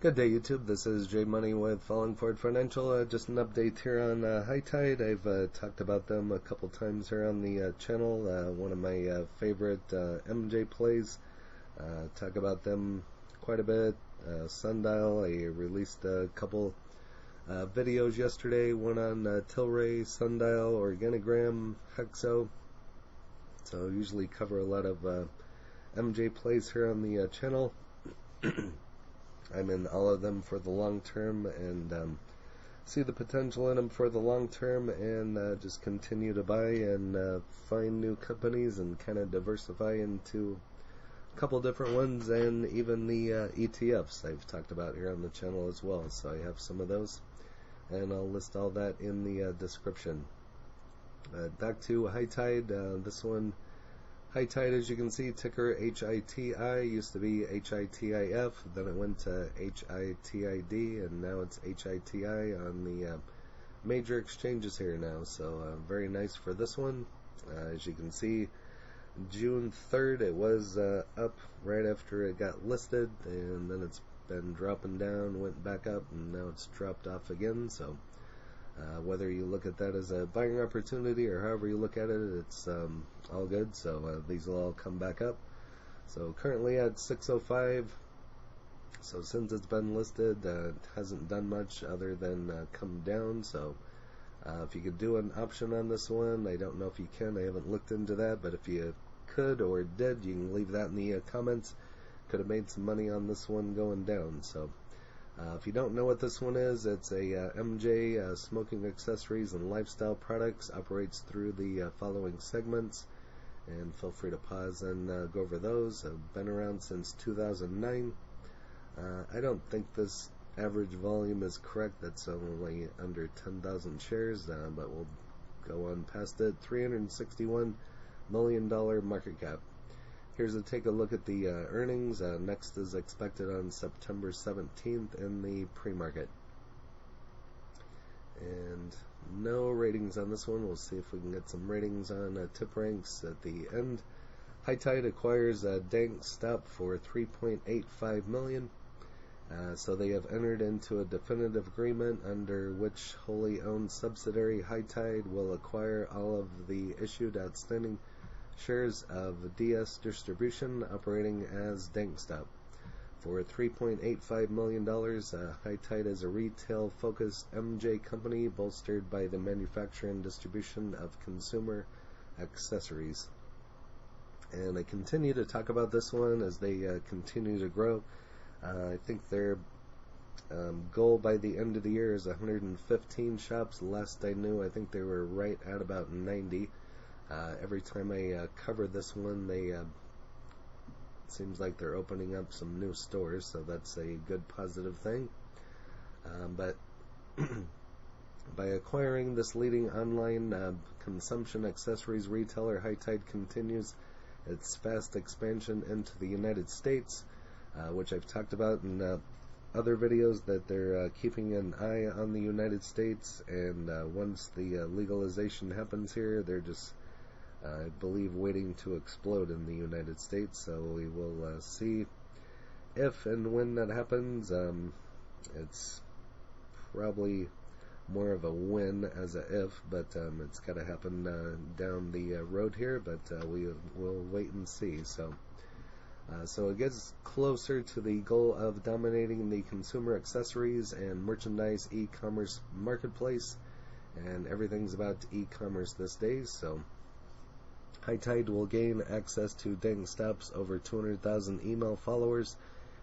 Good day, YouTube. This is Jay Money with Falling Forward Financial. Just an update here on HIGHTIDE. I've talked about them a couple times here on the channel. One of my favorite MJ plays. Talk about them quite a bit. Sundial, I released a couple videos yesterday. One on Tilray, Sundial, Organigram, Hexo. So I usually cover a lot of MJ plays here on the channel. I'm in all of them for the long term and see the potential in them for the long term, and just continue to buy and find new companies and kind of diversify into a couple different ones, and even the ETFs I've talked about here on the channel as well. So I have some of those, and I'll list all that in the description. Back to HIGHTIDE. This one, HIGHTIDE, as you can see, ticker HITI, used to be HITIF, then it went to HITID, and now it's HITI on the major exchanges here now. So very nice for this one. As you can see, June 3rd it was up right after it got listed, and then it's been dropping down, went back up, and now it's dropped off again. So whether you look at that as a buying opportunity or however you look at it, it's all good. So these will all come back up. So currently at 605. So since it's been listed, it hasn't done much other than come down. So if you could do an option on this one, I don't know if you can. I haven't looked into that, but if you could or did, you can leave that in the comments. Could have made some money on this one going down. So if you don't know what this one is, it's a MJ smoking accessories and lifestyle products. Operates through the following segments, and feel free to pause and go over those. Been around since 2009. I don't think this average volume is correct. That's only under 10,000 shares, but we'll go on past it. $361 million market cap. Here's a take a look at the earnings. Next is expected on September 17th in the pre-market. And no ratings on this one. We'll see if we can get some ratings on tip ranks at the end. HITIDE acquires DankStop for $3.85 million. So they have entered into a definitive agreement under which wholly owned subsidiary HITIDE will acquire all of the issued outstanding shares of DS Distribution operating as DankStop for $3.85 million. HITIDE is a retail-focused MJ company bolstered by the manufacture and distribution of consumer accessories. And I continue to talk about this one as they continue to grow. I think their goal by the end of the year is 115 shops. Last I knew, I think they were right at about 90. Every time I cover this one, they seems like they're opening up some new stores, so that's a good positive thing. But by acquiring this leading online consumption accessories retailer, HITIDE continues its fast expansion into the United States, which I've talked about in other videos, that they're keeping an eye on the United States, and once the legalization happens here, they're just I believe waiting to explode in the United States. So we will see if and when that happens. It's probably more of a when as a if, but it's got to happen down the road here, but we will wait and see. So it gets closer to the goal of dominating the consumer accessories and merchandise e-commerce marketplace, and everything's about e-commerce these days. So HITIDE will gain access to DankStop's over 200,000 email followers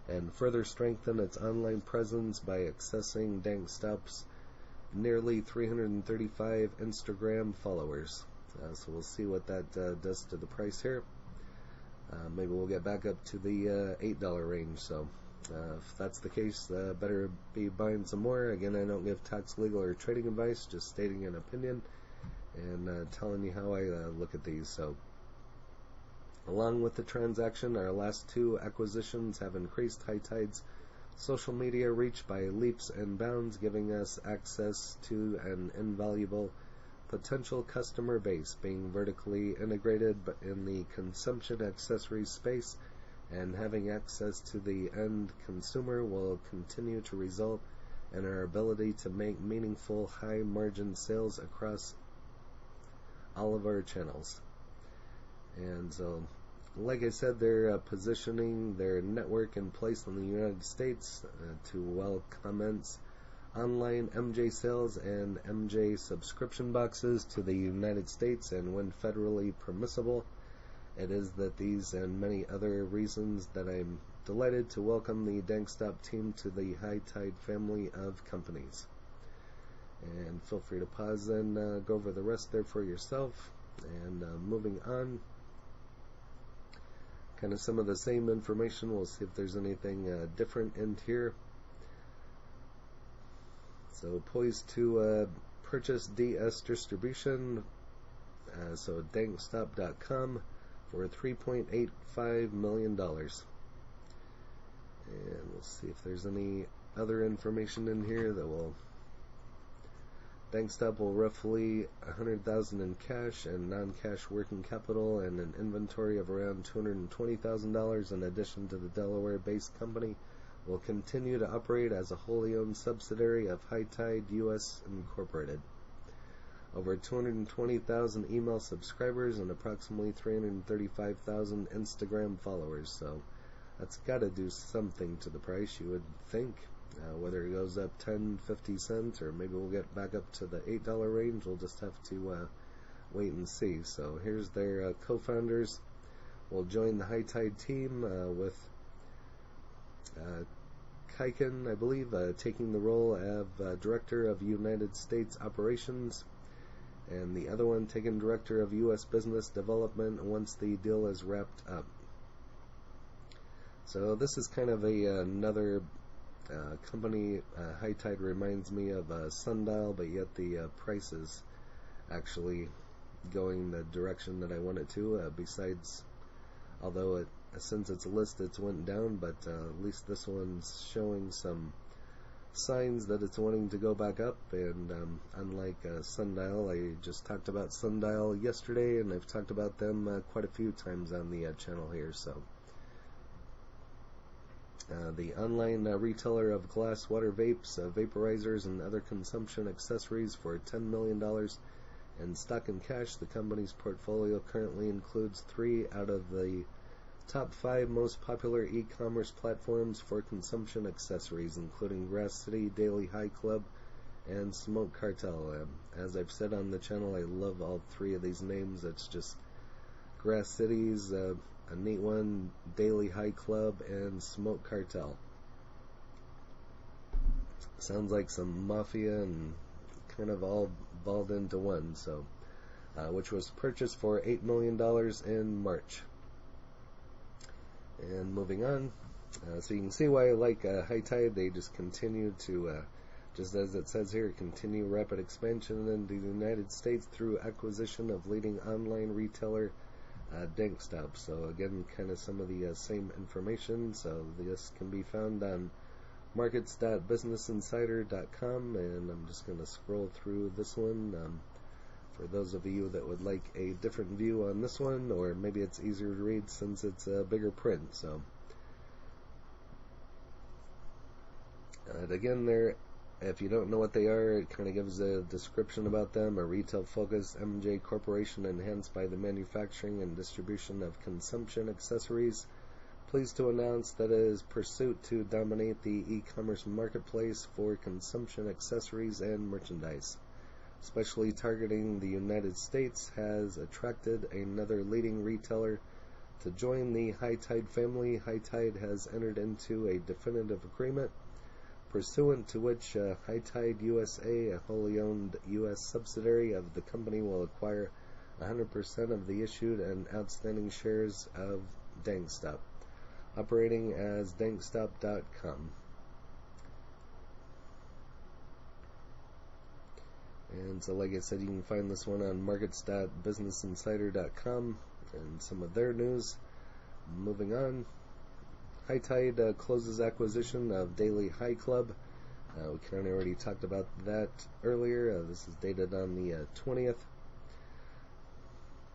and further strengthen its online presence by accessing DankStop's nearly 335 Instagram followers. So we'll see what that does to the price here. Maybe we'll get back up to the $8 range. So if that's the case, better be buying some more. Again, I don't give tax, legal, or trading advice, just stating an opinion and telling you how I look at these. So along with the transaction, our last two acquisitions have increased HITIDE's social media reach by leaps and bounds, giving us access to an invaluable potential customer base. Being vertically integrated in the consumption accessories space and having access to the end consumer will continue to result in our ability to make meaningful high-margin sales across all of our channels. And so, like I said, they're positioning their network in place in the United States to commence online MJ sales and MJ subscription boxes to the United States, and when federally permissible. It is that these and many other reasons that I'm delighted to welcome the DankStop team to the HIGHTIDE family of companies. And feel free to pause and go over the rest there for yourself. And moving on, kind of some of the same information. We'll see if there's anything different in here. So poised to purchase DS distribution, so DankStop.com for $3.85 million. And we'll see if there's any other information in here that will. DankStop will roughly $100,000 in cash and non-cash working capital and an inventory of around $220,000 in addition to the Delaware-based company. Will continue to operate as a wholly owned subsidiary of HITIDE US Incorporated. Over 220,000 email subscribers and approximately 335,000 Instagram followers. So that's got to do something to the price, you would think. Whether it goes up 10, 50 cents, or maybe we'll get back up to the $8 range, we'll just have to wait and see. So here's their co-founders. Will join the HITIDE team with Kaiken, I believe, taking the role of Director of United States Operations, and the other one taking Director of U.S. Business Development once the deal is wrapped up. So this is kind of another company. HITIDE reminds me of Sundial, but yet the price is actually going the direction that I want it to, besides, although since it's listed, it's went down, but at least this one's showing some signs that it's wanting to go back up. And unlike Sundial, I just talked about Sundial yesterday, and I've talked about them quite a few times on the channel here. So the online retailer of glass water vapes, vaporizers, and other consumption accessories for $10 million in stock and cash. The company's portfolio currently includes 3 out of the top 5 most popular e-commerce platforms for consumption accessories, including Grass City, Daily High Club, and Smoke Cartel. As I've said on the channel, I love all 3 of these names. It's just Grass City's a neat one, Daily High Club, and Smoke Cartel. Sounds like some mafia and kind of all balled into one. So, which was purchased for $8 million in March. And moving on, so you can see why I like HITIDE. They just continue to, just as it says here, continue rapid expansion in the United States through acquisition of leading online retailer DankStop. So again, kind of some of the same information. So this can be found on markets.businessinsider.com, and I'm just going to scroll through this one. For those of you that would like a different view on this one, or maybe it's easier to read since it's a bigger print. So, again, if you don't know what they are, it kind of gives a description about them. A retail-focused MJ corporation enhanced by the manufacturing and distribution of consumption accessories. Pleased to announce that it is pursuit to dominate the e-commerce marketplace for consumption accessories and merchandise. Especially targeting the United States, has attracted another leading retailer to join the HITIDE family. HITIDE has entered into a definitive agreement, pursuant to which HITIDE USA, a wholly owned U.S. subsidiary of the company, will acquire 100% of the issued and outstanding shares of DankStop, operating as DankStop.com. And so, like I said, you can find this one on markets.businessinsider.com and some of their news. Moving on, HIGHTIDE closes acquisition of Daily High Club. We kind of already talked about that earlier. This is dated on the 20th.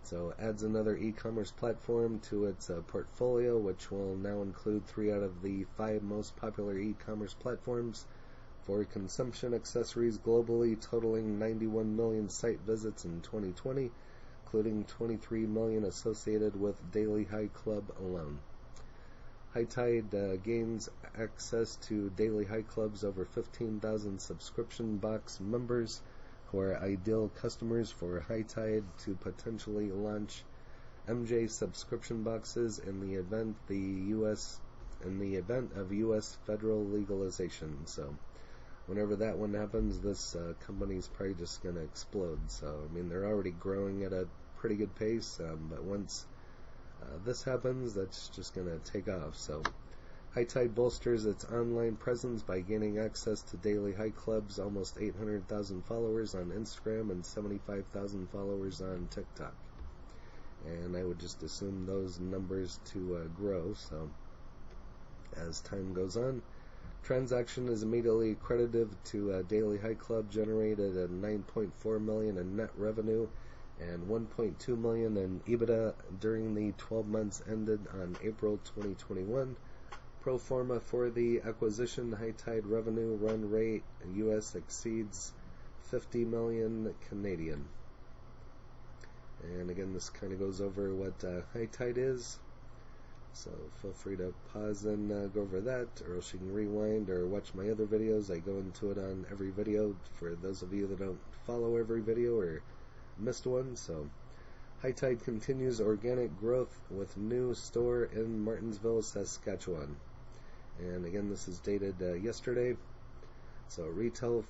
So adds another e-commerce platform to its portfolio, which will now include 3 out of the 5 most popular e-commerce platforms for consumption accessories globally, totaling 91 million site visits in 2020, including 23 million associated with Daily High Club alone. HIGHTIDE gains access to Daily High Club's over 15,000 subscription box members who are ideal customers for HIGHTIDE to potentially launch MJ subscription boxes in the event of U.S. federal legalization. So whenever that one happens, this company's probably just going to explode. So I mean, they're already growing at a pretty good pace, but once this happens, that's just going to take off. So HIGHTIDE bolsters its online presence by gaining access to Daily High Club's almost 800,000 followers on Instagram and 75,000 followers on TikTok. And I would just assume those numbers to grow. So as time goes on, transaction is immediately credited to Daily High Club, generated at $9.4 million in net revenue and $1.2 million in EBITDA during the 12 months ended on April 2021. Pro forma for the acquisition, HIGHTIDE revenue run rate US exceeds 50 million Canadian. And again, this kind of goes over what HIGHTIDE is. So feel free to pause and go over that, or else you can rewind or watch my other videos. I go into it on every video for those of you that don't follow every video or missed one. So HIGHTIDE continues organic growth with new store in Martinsville, Saskatchewan. And again, this is dated yesterday. So retail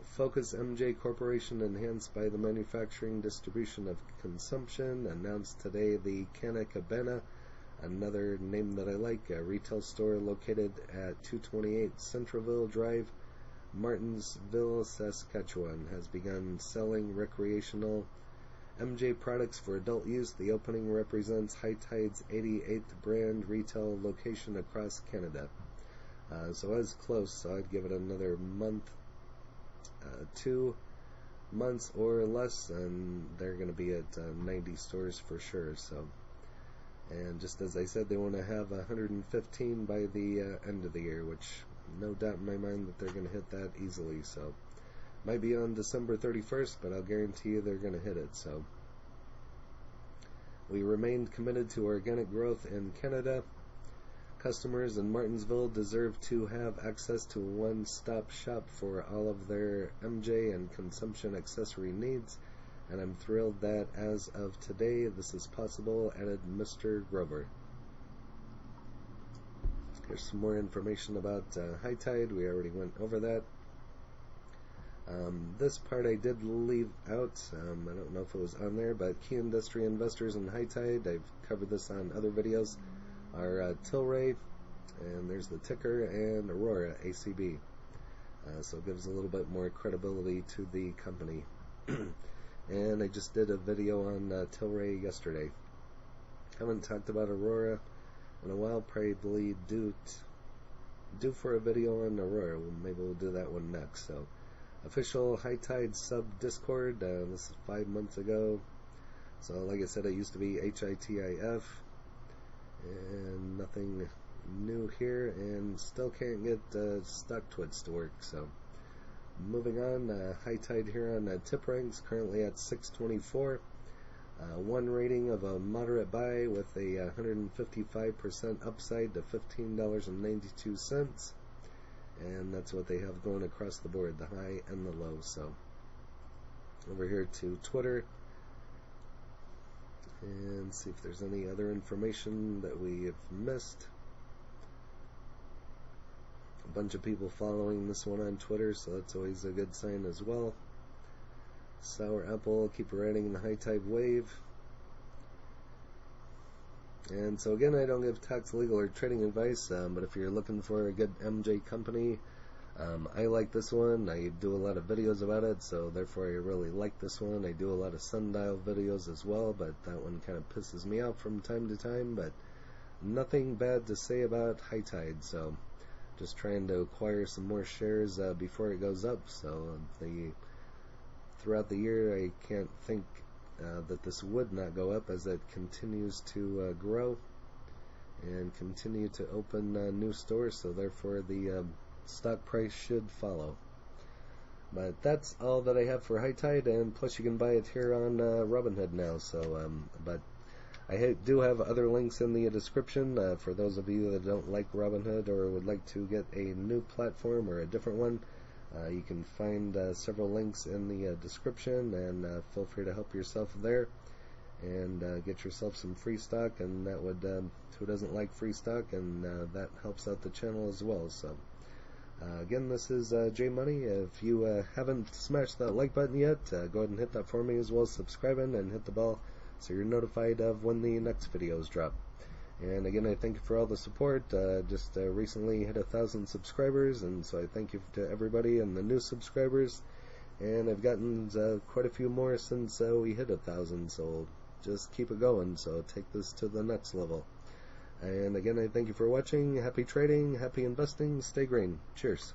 focus MJ Corporation, enhanced by the manufacturing distribution of consumption, announced today the Canna Cabana, another name that I like, a retail store located at 228 Centreville Drive, Martinsville, Saskatchewan, has begun selling recreational MJ products for adult use. The opening represents HIGHTIDE's 88th brand retail location across Canada. So as close, so I'd give it another month, 2 months or less, and they're going to be at 90 stores for sure. So, and just as I said, they want to have 115 by the end of the year, which no doubt in my mind that they're going to hit that easily. So might be on December 31st, but I'll guarantee you they're going to hit it. So we remained committed to organic growth in Canada. Customers in Martinsville deserve to have access to a one-stop shop for all of their MJ and consumption accessory needs, and I'm thrilled that as of today this is possible, added Mr. Grover. Here's some more information about HIGHTIDE. We already went over that. This part I did leave out. I don't know if it was on there, but key industry investors in HIGHTIDE, I've covered this on other videos, are Tilray, and there's the ticker, and Aurora, ACB. So it gives a little bit more credibility to the company. And I just did a video on Tilray yesterday. Haven't talked about Aurora in a while. Probably due for a video on Aurora. Maybe we'll do that one next. So official HIGHTIDE sub Discord. This is 5 months ago. So like I said, it used to be HITIF, and nothing new here, and still can't get stock twits to work. So moving on, HIGHTIDE here on tip ranks, currently at 624. One rating of a moderate buy with a 155% upside to $15.92. And that's what they have going across the board, the high and the low. So over here to Twitter and see if there's any other information that we have missed. A bunch of people following this one on Twitter, so that's always a good sign as well. Sour Apple, keep riding the HIGHTIDE wave. And so again, I don't give tax, legal, or trading advice, but if you're looking for a good MJ company, I like this one. I do a lot of videos about it, so therefore I really like this one. I do a lot of sundial videos as well, but that one kind of pisses me off from time to time. But nothing bad to say about HIGHTIDE, so just trying to acquire some more shares before it goes up. So throughout the year, I can't think that this would not go up as it continues to grow and continue to open new stores, so therefore the stock price should follow. But that's all that I have for HIGHTIDE, and plus you can buy it here on Robinhood now. So, but I do have other links in the description for those of you that don't like Robinhood or would like to get a new platform or a different one. You can find several links in the description, and feel free to help yourself there and get yourself some free stock, and that would, who doesn't like free stock, and that helps out the channel as well. So again, this is J Money. If you haven't smashed that like button yet, go ahead and hit that for me, as well as subscribing and hit the bell so you're notified of when the next videos drop. And again, I thank you for all the support. Just recently hit 1,000 subscribers, and so I thank you to everybody and the new subscribers. And I've gotten quite a few more since we hit 1,000, so just keep it going. So take this to the next level. And again, I thank you for watching. Happy trading, happy investing, stay green. Cheers.